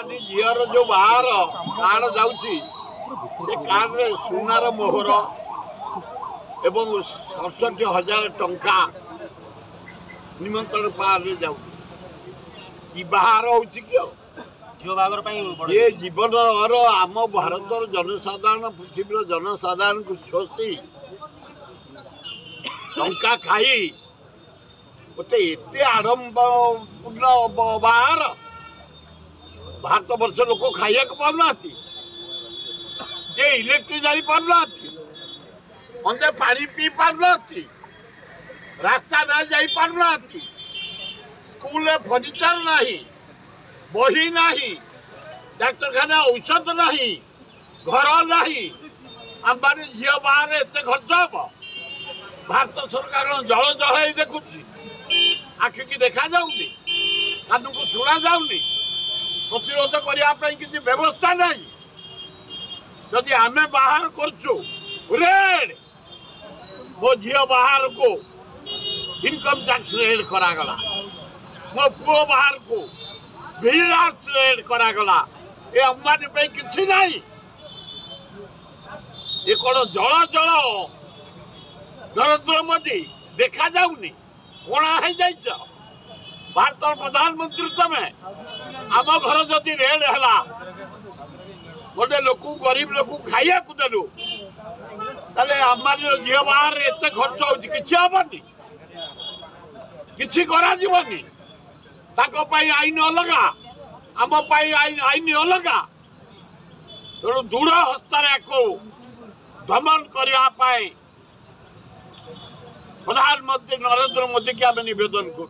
अंबानी झीर जो बाहर कार्ड जाऊँगी से कार्ड सुनार मोहर एवं 67,000 टंका निमंत्रण पार जाऊ बाहर हो ये जीवन आम भारत जनसाधारण पृथ्वी जनसाधारण को शोषी टंका खाई गोटे एत आडंबरपूर्ण बाहर भारत वर्ष लोक खाइया पाना इलेक्ट्रिक जाई पाना अंदर पानी पी पाना रास्ता ना जाई पाना स्कूल फर्निचर नहीं बही नहीं डाक्तरखाना औषध नहीं घर नहीं अंबानी झील बाहर एत खर्च हम भारत सरकार जल जल देखुची आखि की देखा जाऊनी कान को शुणा जाऊनी प्रतिरोध करने किसी व्यवस्था नहीं जदि आम बाहर करचु रेड मो झी बाहर को इनकम टैक्स रेड करागला मो पुओ बाहर को भिलास रेड करागला ये अंबानी पे किसी नहीं ये कौन जल जल नरेंद्र मोदी देखा जाऊनी कोणा है जाइछ भारत प्रधानमंत्री तमें आम घर जदि रेड है गोटे लोक गरीब लोक खाइया देलु ताले अंबानी झील बाहर एत खर्च होनी किसी करानी आईन अलग आम आईन अलग तेणु दृढ़ हस्तर को दमन करने प्रधानमंत्री नरेंद्र मोदी के आम निवेदन करूँ।